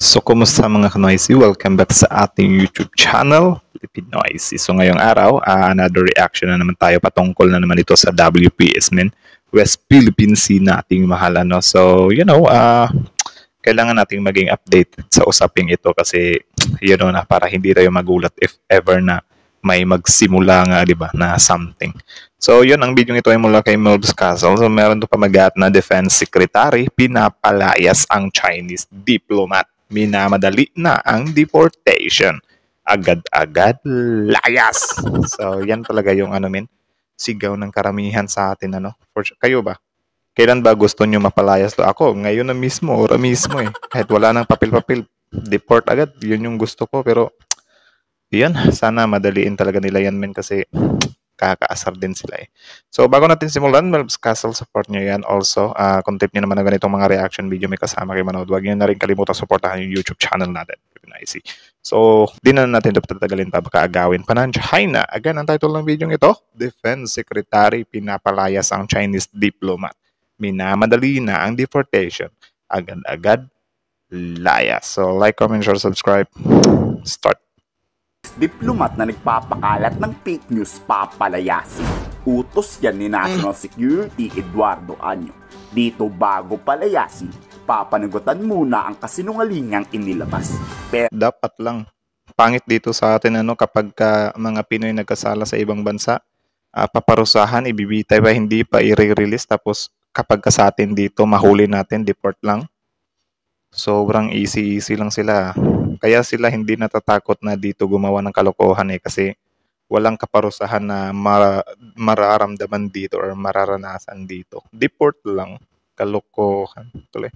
So, kumusta mga ka-Noisy? Welcome back sa ating YouTube channel, Philippine Noisy. So, ngayong araw, another reaction na naman tayo patungkol na naman ito sa WPS men, West Philippine Sea na ating mahal. Ano? So, kailangan nating maging updated sa usaping ito kasi, na para hindi tayo magulat if ever na may magsimula nga, di ba, na something. So, yun, ang video ito ay mula kay Melbs Castle. So, meron to pamagat na Defense Secretary, pinapalayas ang Chinese diplomat. Minamadali na ang deportation. Agad-agad layas. So, yan talaga yung sigaw ng karamihan sa atin. Kayo ba? Kailan ba gusto nyo mapalayas to? Ako, ngayon na mismo, ora mismo eh. Kahit wala nang papel-papel, deport agad. Yun yung gusto ko. Pero, yan, sana madaliin talaga nila yan, men, kasi kakaasar din sila eh. So, bago natin simulan, Melbs Castle, support nyo yan. Also, kung tip nyo naman na ganitong mga reaction video may kasama kayo manood, huwag nyo na rin kalimutan supportahan yung YouTube channel natin. Nice. So, di na natin ito patagalin pa, baka agawin pa ng China. Again, ang title ng video ito, Defense Secretary, pinapalayas ang Chinese diplomat. Minamadali na ang deportation. Agad-agad layas. So, like, comment, share, subscribe. Start. Diplomat na nagpapakalat ng fake news papalayasin. Utos yan ni National Security Eduardo Año. Dito bago palayasin, papanagutan muna ang kasinungalingang inilabas. Dapat lang. Pangit dito sa atin kapag mga Pinoy nagkasala sa ibang bansa, paparusahan, ibibitay pa, hindi pa i-release. Tapos kapag sa atin dito, mahuli natin, deport lang. Sobrang easy lang sila. Kaya sila hindi natatakot na dito gumawa ng kalokohan kasi walang kaparusahan na mararamdaman dito or mararanasan dito. Deport lang, kalokohan. Tuloy.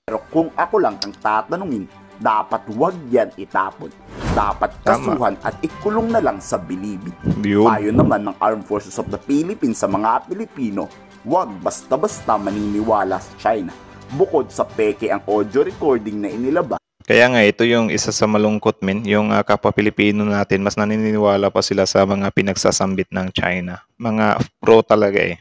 Pero kung ako lang ang tatanungin, dapat wag yan itapon. Dapat kasuhan at ikulong na lang sa bilibid. Payo naman ng Armed Forces of the Philippines sa mga Pilipino, wag basta-basta maniniwala sa China. Bukod sa peke ang audio recording na inilabas. Kaya nga ito yung isa sa malungkot yung kapwa Pilipino natin, mas naniniwala pa sila sa mga pinagsasambit ng China. Mga pro talaga eh.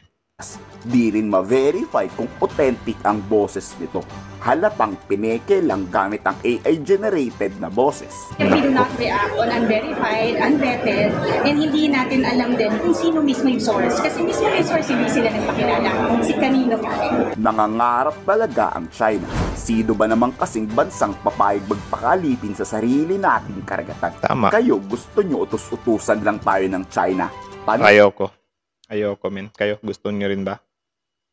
Di rin ma-verify kung authentic ang boses nito. Halatang pineke lang gamit ang AI-generated na boses. We do not react on unverified, unvetted, and hindi natin alam din kung sino mismo yung source. Kasi mismo yung source, hindi sila nagpakilala kung si kanino galing. Nangangarap talaga ang China. Sino ba naman kasing bansang papayag magpakalipin sa sarili nating karagatan? Tama. Kayo, gusto nyo utos-utusan lang tayo ng China? Ayoko, men. Kayo, gusto nyo rin ba?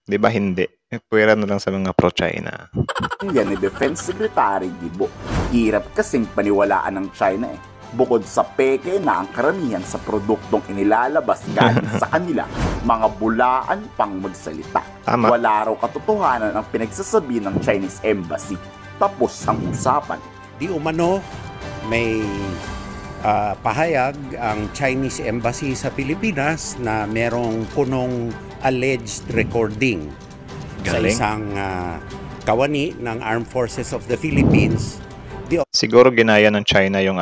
Di ba hindi? Pwera na lang sa mga pro-China. Yan ni Defense Secretary Gibo. Hirap kasing paniwalaan ng China eh. Bukod sa peke na ang karamihan sa produktong inilalabas galing sa kanila, mga bulaan pang magsalita. Tama. Wala raw katotohanan ang pinagsasabi ng Chinese Embassy. Tapos ang usapan. Di umano may pahayag ang Chinese Embassy sa Pilipinas na merong punong alleged recording sa isang kawani ng Armed Forces of the Philippines. Siguro ginaya ng China yung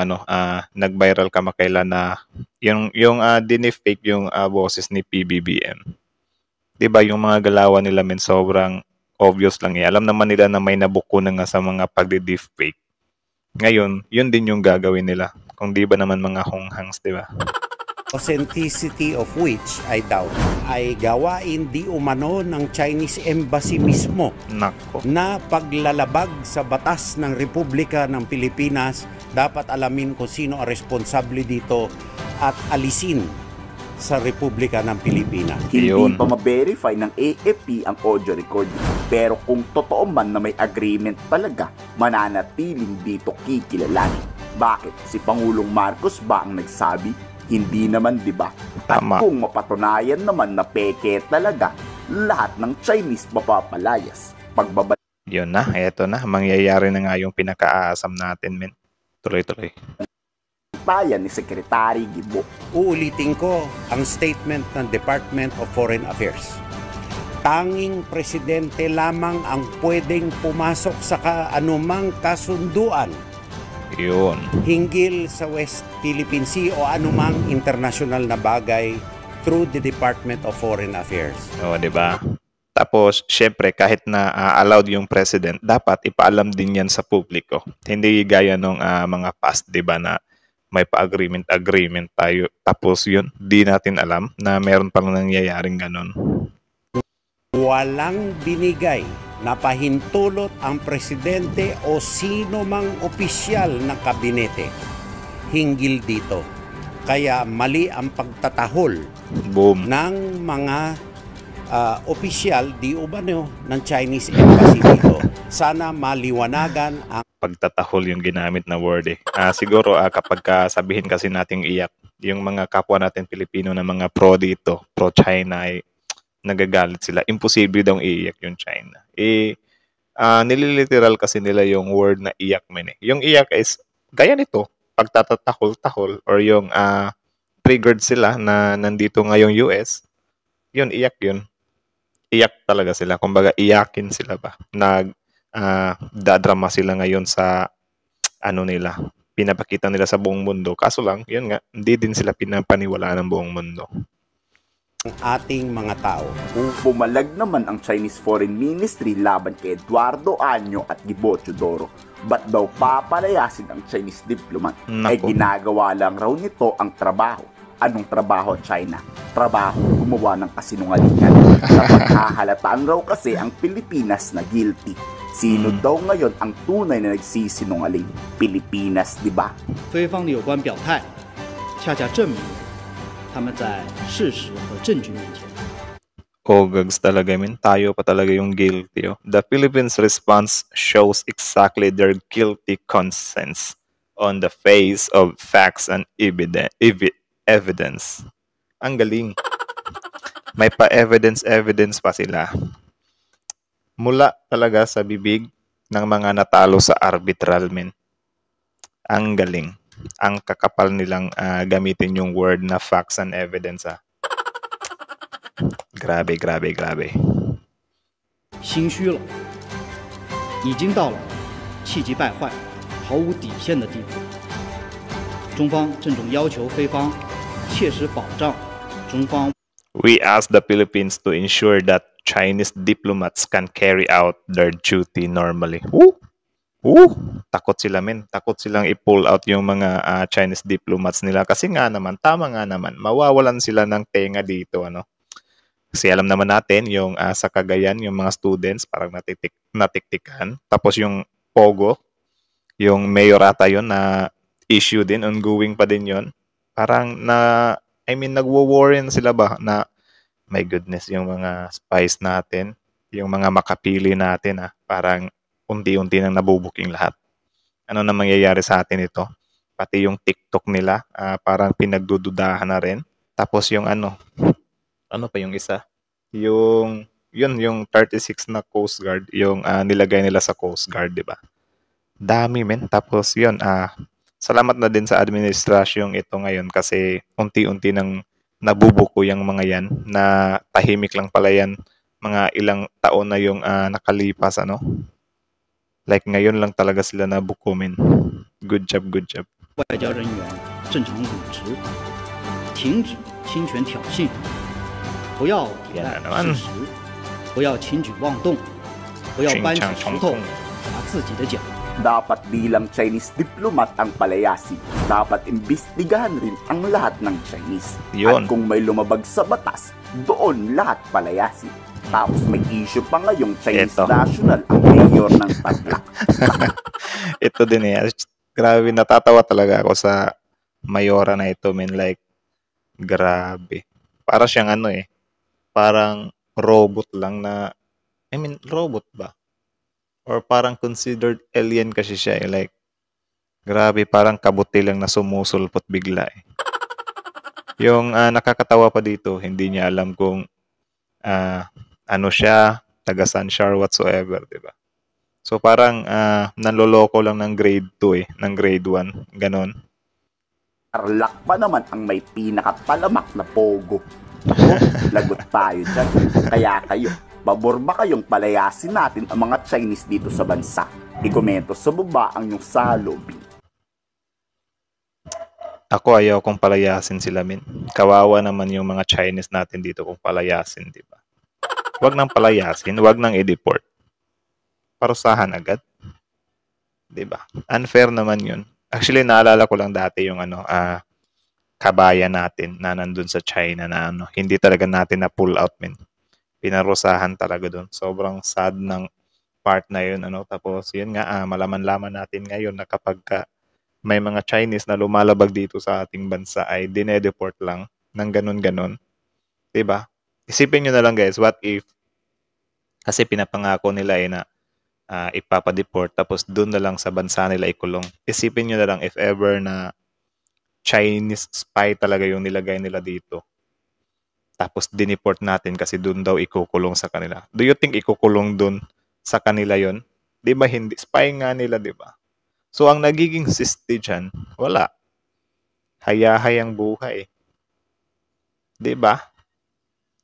nag-viral kamakailan na yung dinefake yung boses ni PBBM. 'Di ba yung mga galawan nila sobrang obvious lang eh. Alam naman nila na may nabuko na nga sa mga pagde-deepfake. Ngayon, yun din yung gagawin nila. Kung di ba naman mga honghangs, di ba? Authenticity of which I doubt ay gawain di umano ng Chinese Embassy mismo. Nako. Na paglalabag sa batas ng Republika ng Pilipinas, dapat alamin kung sino ang responsable dito at alisin sa Republika ng Pilipinas. Hindi pa ma-verify ng AFP ang audio recording. Pero kung totoo man na may agreement talaga, mananatiling dito kikilalanin. Bakit? Si Pangulong Marcos ba ang nagsabi? Hindi naman, di ba? At kung mapatunayan naman na peke talaga, lahat ng Chinese mapapalayas. Yun na, eto na. Mangyayari na nga yung pinaka-aasam natin, men. Tuloy-tuloy. Tayan ni Secretary Gibo. Uulitin ko ang statement ng Department of Foreign Affairs. Tanging presidente lamang ang pwedeng pumasok sa anumang kasunduan yun hinggil sa West Philippine Sea o anumang international na bagay through the Department of Foreign Affairs. O, di ba? Tapos, syempre, kahit na allowed yung president, dapat ipaalam din yan sa publiko. Hindi gaya nung mga past, di ba, na may pa-agreement tayo. Tapos yun, di natin alam na meron pang nangyayaring ganon. Walang binigay na pahintulot ang presidente o sino mang opisyal ng kabinete hinggil dito. Kaya mali ang pagtatahol Boom. ng mga opisyal di umano ng Chinese Embassy dito. Sana maliwanagan ang Pagtatahol yung ginamit na word eh. Siguro kapag sabihin kasi nating iyak, yung mga kapwa natin Pilipino na mga pro dito, pro China ay nagagalit sila. Imposible daw iiyak yung China. Nililiteral kasi nila yung word na iyak men eh. Yung iyak is gaya nito, pagtatatahol-tahol or yung triggered sila na nandito ngayong US, yun iyak yun. Iyak talaga sila. Kumbaga, iyakin sila ba? Dadrama sila ngayon sa nila. Pinapakita nila sa buong mundo. Kaso lang, yun nga, hindi din sila pinapaniwalaan ng buong mundo. ating mga tao. Pumalag naman ang Chinese Foreign Ministry laban kay Eduardo Año at Gibo Teodoro. Ba't daw papalayasin ang Chinese diplomat? Ay ginagawa lang raw nito ang trabaho. Anong trabaho, China? Trabaho gumawa ng kasinungalingan. Napagkahalataan raw kasi ang Pilipinas na guilty. Sino daw ngayon ang tunay na nagsisinungaling? Pilipinas, di ba? 菲方的有关表态，恰恰证明了他们在事实和证据面前 Gags talaga min. Tayo pa talaga yung guilty. Oh. The Philippines' response shows exactly their guilty conscience on the face of facts and evidence. Ang galing. May pa-evidence pa sila. Mula talaga sa bibig ng mga natalo sa arbitral men. Ang galing. Ang kakapal nilang gamitin yung word na facts and evidence. Grabe. 心虚了，已经到了气急败坏、毫无底线的地步。中方郑重要求菲方切实保障中方。 We ask the Philippines to ensure that Chinese diplomats can carry out their duty normally. Takot sila men. Takot silang i-pull out yung mga Chinese diplomats nila. Kasi nga naman, tama nga naman, mawawalan sila ng tenga dito. Kasi alam naman natin, yung sa Cagayan, yung mga students, parang natiktikan. Tapos yung Pogo, yung mayor ata yun na issue din, ongoing pa din yun. Parang nagwo-worry sila ba na, my goodness, yung mga spies natin, yung mga makapili natin, parang unti-unti nang nabubuking lahat. Ano na mangyayari sa atin ito? Pati yung TikTok nila, parang pinagdududahan na rin. Tapos yung ano pa yung isa? Yung 36 na Coast Guard, yung nilagay nila sa Coast Guard, di ba? Dami men. Tapos yun, salamat na din sa administrasyong ito ngayon kasi unti-unti nang nabubuko yung mga yan na tahimik lang pala yan. Mga ilang taon na yung nakalipas, Like ngayon lang talaga sila nabuko men. Good job. 外交人员正常履职，停止侵权挑衅，不要抵赖事实，不要轻举妄动，不要搬起石头砸自己的脚。 Dapat bilang Chinese diplomat ang palayasin. Dapat imbestigahan rin ang lahat ng Chinese. Yun. At kung may lumabag sa batas, doon lahat palayasin. Tapos may issue pa ngayong Chinese national ang mayor ng Tarlac. Ito din grabe, natatawa talaga ako sa mayora na ito, men. Like, grabe. Para siyang parang robot lang na, robot ba? Or parang considered alien kasi siya Like, grabe, parang kabuti lang na sumusulpot bigla Yung nakakatawa pa dito, hindi niya alam kung ano siya, taga-saan siya or whatsoever, di ba? So parang nanloloko lang ng grade 2 ng grade 1, ganon. Tarlac pa naman ang may pinakapalamak na pogo. Lagot tayo dyan. Kaya kayo, pabor ba kayong palayasin natin ang mga Chinese dito sa bansa? I-komento sa baba ang yung salubin. Ako ayaw kong palayasin sila, min. Kawawa naman yung mga Chinese natin dito kung palayasin, di ba? Wag nang palayasin, wag nang i-deport. Parusahan agad. 'Di ba? Unfair naman 'yun. Actually, naalala ko lang dati yung kabayan natin na nandun sa China na hindi talaga natin na pull out, men. Pinarusahan talaga doon. Sobrang sad ng part na 'yun, Tapos 'yun nga, malaman-laman natin ngayon na kapag may mga Chinese na lumalabag dito sa ating bansa ay dinedeport lang ng ganun-ganun. 'Di ba? Isipin nyo na lang, guys, what if kasi pinapangako nila na ipapadeport tapos doon na lang sa bansa nila ikulong. Isipin nyo na lang if ever na Chinese spy talaga yung nilagay nila dito. Tapos dineport natin kasi doon daw ikukulong sa kanila. Do you think ikukulong doon sa kanila yon? 'Di ba hindi? Spy nga nila, 'di ba? So ang nagiging siste dyan, wala. Hayahayang buhay. 'Di ba?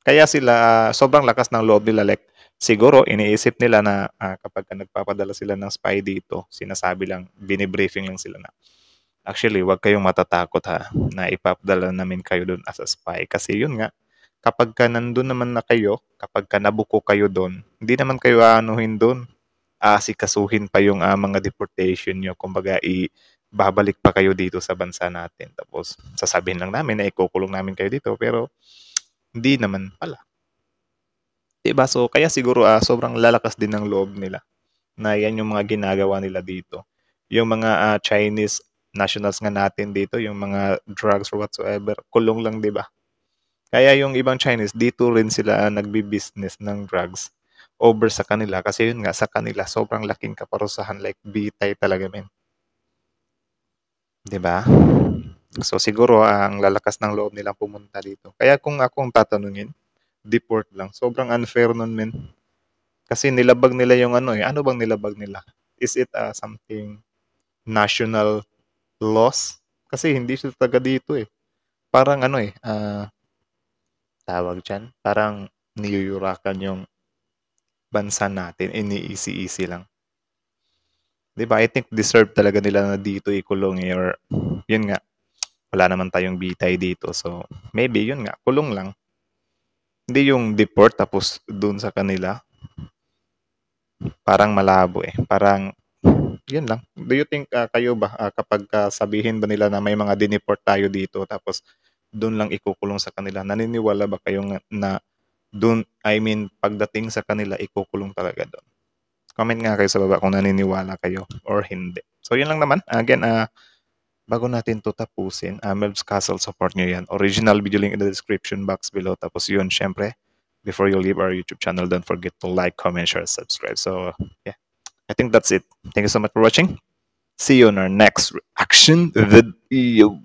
Kaya sila sobrang lakas ng loob nila, like siguro iniisip nila na kapag nagpapadala sila ng spy dito, sinasabi lang, binibriefing lang sila na actually wag kayong matatakot na ipapadala namin kayo doon as a spy. Kasi yun nga, kapag ka nandun naman na kayo, kapag ka nabuko kayo doon, hindi naman kayo aanuhin doon. Asikasuhin pa yung mga deportation nyo. Kumbaga, babalik pa kayo dito sa bansa natin. Tapos, sasabihin lang namin na ikukulong namin kayo dito. Pero, hindi naman pala. Diba? So, kaya siguro sobrang lalakas din ng loob nila na yan yung mga ginagawa nila dito. Yung mga Chinese nationals nga natin dito, yung mga drugs or whatsoever, kulong lang, diba? Kaya yung ibang Chinese, dito rin sila nagbi-business ng drugs over sa kanila. Kasi yun nga, sa kanila, sobrang laking kaparusahan, like bitay talaga, men. Diba? So, siguro, ang lalakas ng loob nilang pumunta dito. Kaya kung akong tatanungin, deport lang. Sobrang unfair nun, men. Kasi nilabag nila yung ano bang nilabag nila? Is it something national laws? Kasi hindi sila taga dito eh. Parang tawag dyan, parang niyuyurakan yung bansa natin, ini-easy-easy lang. Diba? I think deserve talaga nila na dito ikulong or yun nga, wala naman tayong bitay dito. So, maybe yun nga, kulong lang. Hindi yung deport tapos dun sa kanila. Parang malabo eh. Parang, yun lang. Do you think kayo ba, kapag sabihin ba nila na may mga dineport tayo dito tapos dun lang ikukulong sa kanila, naniniwala ba kayo na dun, pagdating sa kanila, ikukulong talaga doon? Comment nga kayo sa baba kung naniniwala kayo or hindi. So, yun lang naman. Again, bago natin to tapusin, Melv's Castle, support nyo yan. Original video link in the description box below. Tapos yun, syempre, before you leave our YouTube channel, don't forget to like, comment, share, subscribe. So, yeah. I think that's it. Thank you so much for watching. See you on our next reaction video.